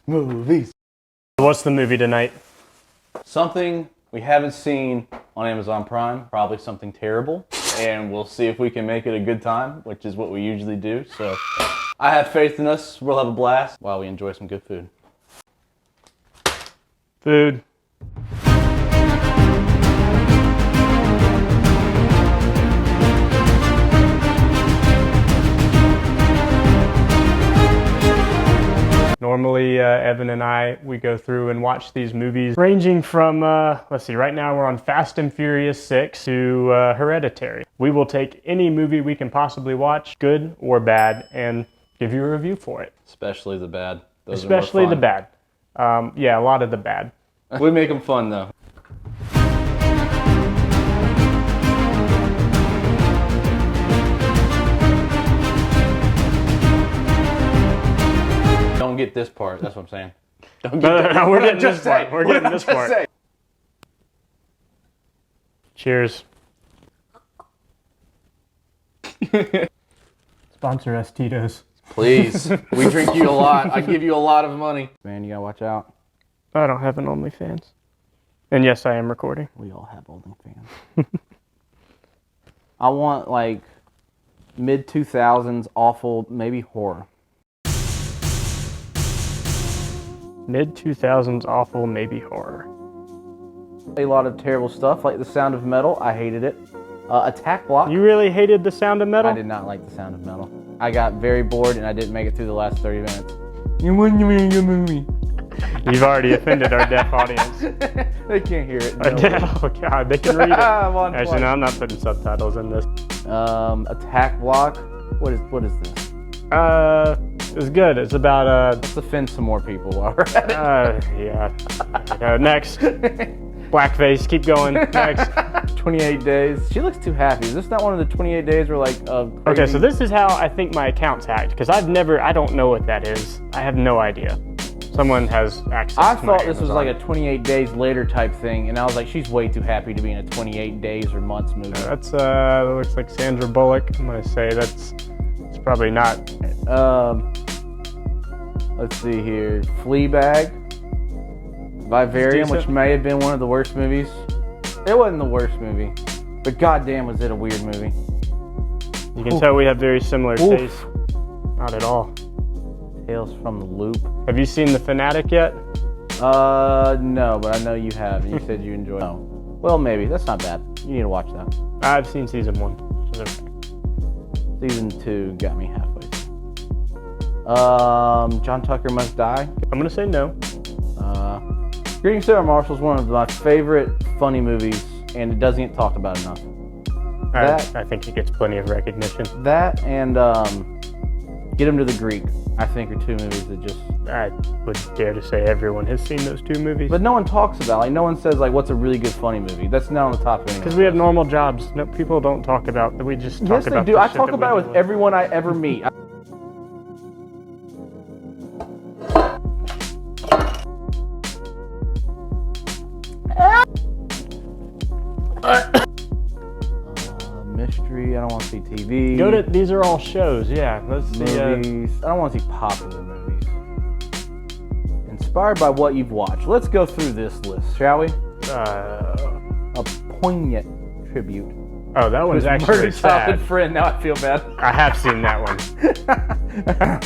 Movies. What's the movie tonight? Something we haven't seen on Amazon Prime, probably something terrible, and we'll see if we can make it a good time, which is what we usually do. So I have faith in us. We'll have a blast while we enjoy some good food. Food. Normally, Evan and we go through and watch these movies ranging from, let's see, right now we're on Fast and Furious 6 to Hereditary. We will take any movie we can possibly watch, good or bad, and give you a review for it. Especially the bad. Those Especially are more the fun. bad. Yeah, a lot of the bad. We make them fun, though. Don't get this part. That's what I'm saying. Don't get No, we're getting this part. We're getting this part. Cheers. Sponsor us, Tito's. Please. We drink you a lot. I give you a lot of money. Man, you gotta watch out. I don't have an OnlyFans. And yes, I am recording. We all have OnlyFans. I want, like, mid-2000s awful, maybe horror. Mid-2000s awful, maybe horror. A lot of terrible stuff, like The Sound of Metal. I hated it. Attack Block. You really hated The Sound of Metal? I did not like The Sound of Metal. I got very bored and I didn't make it through the last 30 minutes. You wouldn't make a movie. You've already offended our deaf audience. They can't hear it. Oh God, they can read it. Actually, no, I'm not putting subtitles in this. Attack Block. What is this? It's good. It's about Let's offend some more people while we're at it. yeah. Next. Blackface. Keep going. Next. 28 days. She looks too happy. Is this not one of the 28 days where like crazy... Okay, so this is how I think my account's hacked, because I don't know what that is. I have no idea. Someone has access to my I thought this was Amazon. like a 28 days later type thing, and I was like, she's way too happy to be in a 28 days or months movie. That's that looks like Sandra Bullock. I'm gonna say it's probably not. Let's see here. Fleabag. Vivarium, which may have been one of the worst movies. It wasn't the worst movie, but goddamn was it a weird movie. You can tell we have very similar tastes. Not at all. Tales from the Loop. Have you seen The Fanatic yet? No, but I know you have, and you said you enjoyed it. Oh. Well, maybe. That's not bad. You need to watch that. I've seen season 1. So okay. Season 2 got me halfway through. John Tucker Must Die. I'm gonna say no. Greetings, Sarah Marshall is one of my favorite funny movies, and it doesn't get talked about enough. I think it gets plenty of recognition. That and Get Him to the Greek, I think, are two movies that just... I would dare to say everyone has seen those two movies. But no one talks about, like, no one says, like, what's a really good funny movie. That's not on the top of anything. Because we have normal jobs. No, people don't talk about. We just talk about. Yes, they do. I talk about it with everyone I ever meet. Mystery. I don't want to see TV. These are all shows. Yeah, let's see. Movies. I don't want to see popular movies. Inspired by what you've watched. Let's go through this list, shall we? A poignant tribute. Oh, that one's actually Murdered sad. Childhood Friend. Now I feel bad. I have seen that one.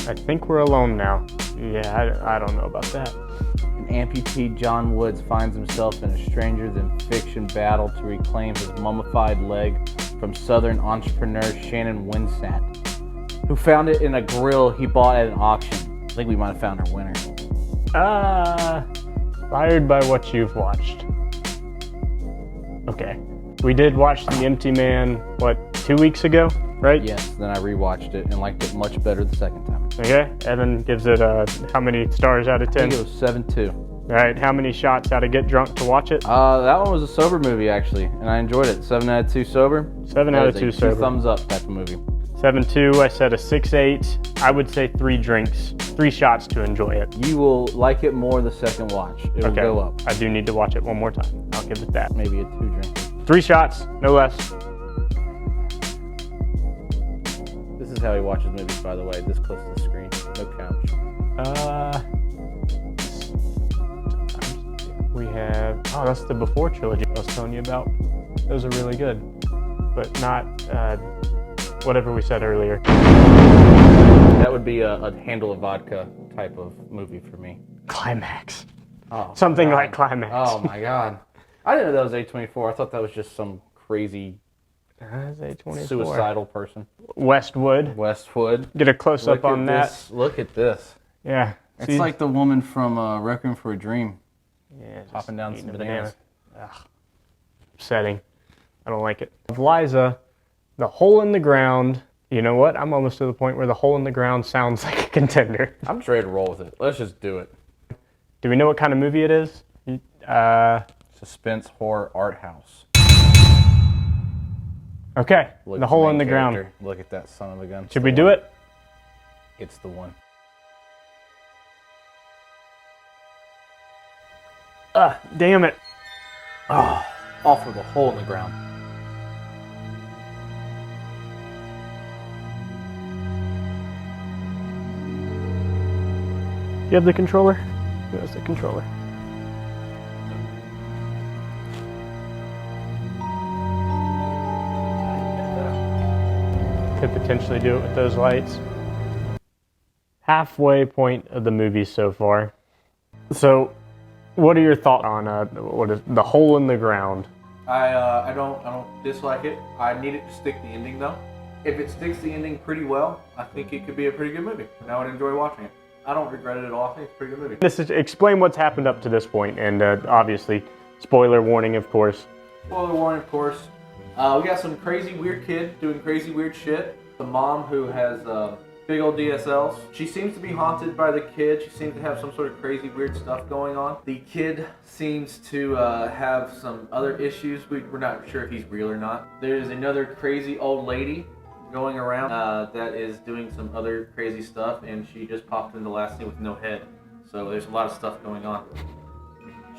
I think we're alone now. Yeah, I don't know about that. An amputee, John Woods, finds himself in a stranger-than-fiction battle to reclaim his mummified leg from Southern entrepreneur Shannon Winsat, who found it in a grill he bought at an auction. I think we might have found our winner. Inspired by what you've watched. Okay. We did watch The Empty Man, 2 weeks ago, right? Yes, then I rewatched it and liked it much better the second time. Okay. Evan gives it how many stars out of 10? I think it was 7-2. All right. How many shots out of Get Drunk to watch it? That one was a sober movie, actually, and I enjoyed it. 7 out of 2 sober. 7 out of 2 sober. 2 thumbs up type of movie. 7.2. I said a 6.8. I would say 3 drinks, 3 shots to enjoy it. You will like it more the second watch. It will go up. I do need to watch it one more time. I'll give it that. Maybe a 2 drink. 3 shots, no less. This is how he watches movies, by the way. This close to the screen. No couch. have, oh, that's the Before trilogy I was telling you about. Those are really good, but not whatever we said earlier. That would be a handle of vodka type of movie for me. Climax. Oh, Something God. like Climax. Oh my God. I didn't know that was A24. I thought that was just some crazy That's A24. suicidal person. Westwood. Westwood. Get a close up on that. This. Look at this. Yeah. It's See? like the woman from Requiem for a Dream. Yeah, just Popping down eating some a bananas. banana. Ugh. Upsetting. I don't like it. Of Liza, The Hole in the Ground. You know what? I'm almost to the point where The Hole in the Ground sounds like a contender. I'm just ready to roll with it. Let's just do it. Do we know what kind of movie it is? Suspense horror art house. Okay. Look The at Hole main in the Ground. character. Look at that son of a gun. Should we do it? It's the one. Damn it. Oh, off of the hole in the ground. You have the controller? Who has the controller? Could potentially do it with those lights. Halfway point of the movie so far. So, what are your thoughts on what is The Hole in the Ground? I don't dislike it. I need it to stick the ending though. If it sticks the ending pretty well, I think it could be a pretty good movie, and I would enjoy watching it. I don't regret it at all. I think it's a pretty good movie. This is explain what's happened up to this point, and obviously, spoiler warning, of course. Spoiler warning, of course. We got some crazy weird kid doing crazy weird shit. The mom who has big old DSLs. She seems to be haunted by the kid. She seems to have some sort of crazy weird stuff going on. The kid seems to have some other issues. We're not sure if he's real or not. There's another crazy old lady going around that is doing some other crazy stuff, and she just popped in the last scene with no head. So there's a lot of stuff going on.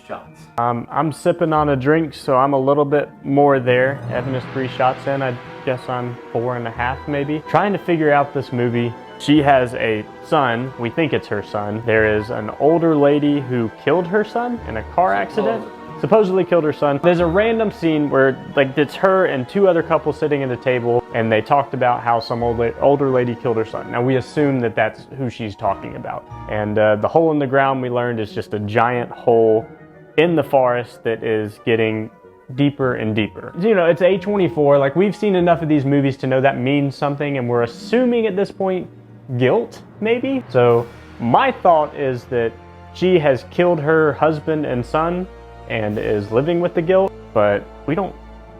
Shots. I'm sipping on a drink, so I'm a little bit more there. Evan is 3 shots in. I guess I'm 4.5 maybe. Trying to figure out this movie. She has a son. We think it's her son. There is an older lady who killed her son in a car accident. Supposedly killed her son. There's a random scene where like it's her and 2 other couples sitting at a table, and they talked about how some older lady killed her son. Now we assume that that's who she's talking about. And the hole in the ground, we learned, is just a giant hole in the forest that is getting deeper and deeper. You know, it's A24. Like, we've seen enough of these movies to know that means something, and we're assuming at this point guilt, maybe. So my thought is that she has killed her husband and son and is living with the guilt, but we don't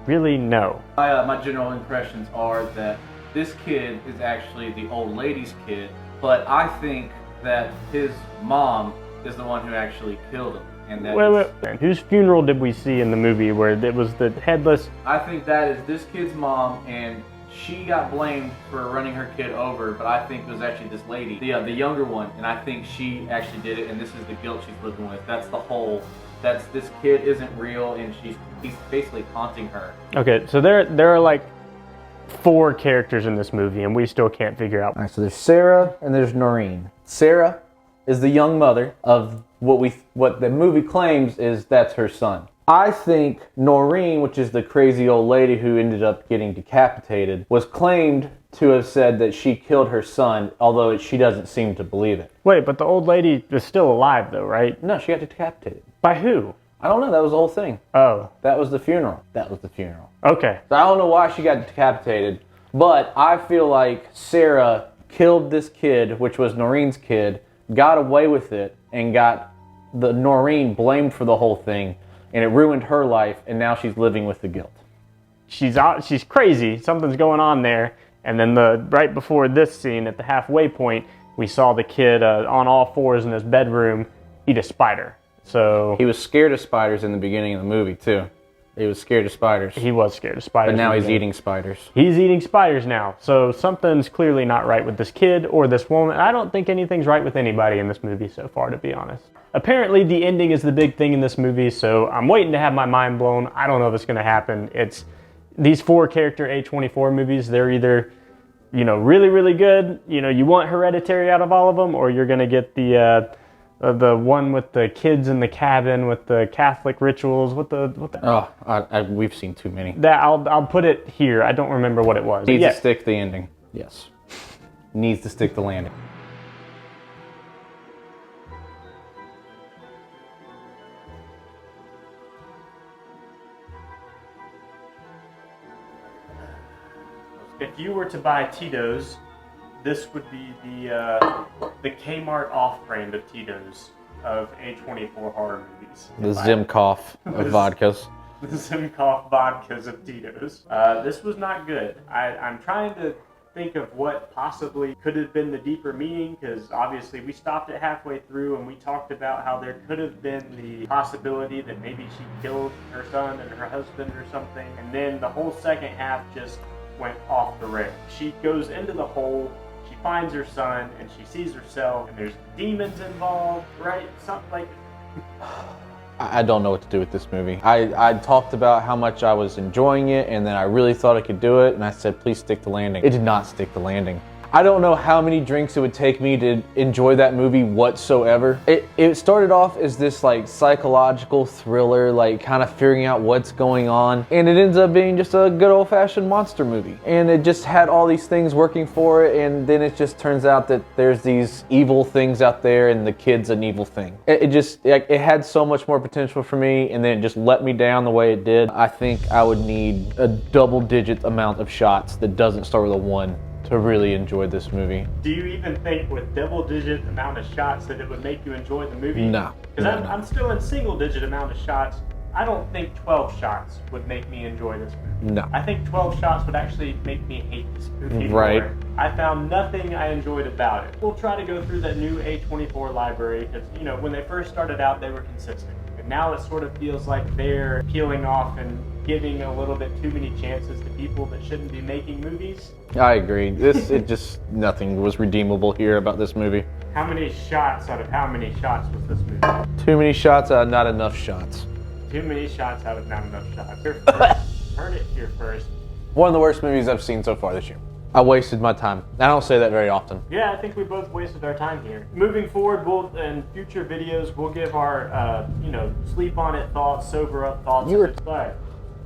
really know. My general impressions are that this kid is actually the old lady's kid, but I think that his mom is the one who actually killed him. And that Wait. Whose funeral did we see in the movie where it was the headless? I think that is this kid's mom, and she got blamed for running her kid over, but I think it was actually this lady, the younger one, and I think she actually did it, and this is the guilt she's living with. That's the whole, that's this kid isn't real, and he's basically haunting her. Okay, so there are like 4 characters in this movie, and we still can't figure out. All right, so there's Sarah and there's Noreen. Sarah is the young mother of what the movie claims is that's her son. I think Noreen, which is the crazy old lady who ended up getting decapitated, was claimed to have said that she killed her son, although she doesn't seem to believe it. Wait, but the old lady is still alive though, right? No, she got decapitated. By who? I don't know, that was the whole thing. Oh, That was the funeral. That was the funeral. okay. So I don't know why she got decapitated, but I feel like Sarah killed this kid, which was Noreen's kid, got away with it, and got the Noreen blamed for the whole thing, and it ruined her life, and now she's living with the guilt. She's crazy. Something's going on there. And then right before this scene, at the halfway point, we saw the kid on all fours in his bedroom eat a spider. So He was scared of spiders in the beginning of the movie, too. He was scared of spiders. he was scared of spiders. But now in the he's beginning. eating spiders. He's eating spiders now. So something's clearly not right with this kid or this woman. I don't think anything's right with anybody in this movie so far, to be honest. Apparently the ending is the big thing in this movie, so I'm waiting to have my mind blown. I don't know if it's going to happen. It's these 4 character A24 movies. They're either, you know, really, really good. You know, you want Hereditary out of all of them, or you're going to get the The one with the kids in the cabin with the Catholic rituals. What the? Oh, we've seen too many. That I'll put it here. I don't remember what it was. Needs to stick the ending. Yes. Needs to stick the landing. If you were to buy Tito's, this would be the Kmart off-brand of Tito's of A24 horror movies. The Zimkoff of vodkas. The Zimkoff vodkas of Tito's. This was not good. I'm trying to think of what possibly could have been the deeper meaning, because obviously we stopped it halfway through and we talked about how there could have been the possibility that maybe she killed her son and her husband or something, and then the whole second half just went off the rails. She goes into the hole, she finds her son, and she sees herself, and there's demons involved, right? Something like... I don't know what to do with this movie. I talked about how much I was enjoying it, and then I really thought I could do it, and I said, please stick the landing. It did not stick the landing. I don't know how many drinks it would take me to enjoy that movie whatsoever. It started off as this like psychological thriller, like kind of figuring out what's going on, and it ends up being just a good old-fashioned monster movie. And it just had all these things working for it, and then it just turns out that there's these evil things out there, and the kid's an evil thing. It had so much more potential for me, and then it just let me down the way it did. I think I would need a double-digit amount of shots that doesn't start with a 1 to really enjoy this movie. Do you even think with double-digit amount of shots that it would make you enjoy the movie? No. Because I'm still in single-digit amount of shots. I don't think 12 shots would make me enjoy this movie. No. I think 12 shots would actually make me hate this movie. Right. More. I found nothing I enjoyed about it. We'll try to go through that new A24 library, because, you know, when they first started out, they were consistent. And now it sort of feels like they're peeling off and giving a little bit too many chances to people that shouldn't be making movies. I agree. Nothing was redeemable here about this movie. How many shots out of how many shots was this movie? Too many shots out of not enough shots. Too many shots out of not enough shots. Heard it here first. One of the worst movies I've seen so far this year. I wasted my time. I don't say that very often. Yeah, I think we both wasted our time here. Moving forward, in future videos, we'll give our, sleep on it thoughts, sober up thoughts. But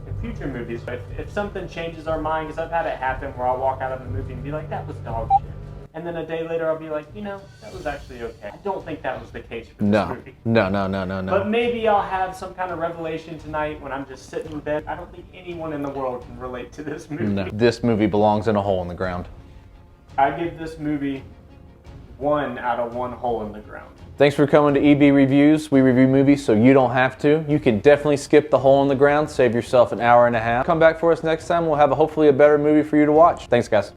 in future movies, if something changes our mind, because I've had it happen where I'll walk out of the movie and be like, that was dog shit. And then a day later, I'll be like, that was actually okay. I don't think that was the case for this movie. No. But maybe I'll have some kind of revelation tonight when I'm just sitting in bed. I don't think anyone in the world can relate to this movie. No, this movie belongs in a hole in the ground. I give this movie 1 out of 1 hole in the ground. Thanks for coming to EB Reviews. We review movies so you don't have to. You can definitely skip the hole in the ground, save yourself an hour and a half. Come back for us next time. We'll have hopefully a better movie for you to watch. Thanks, guys.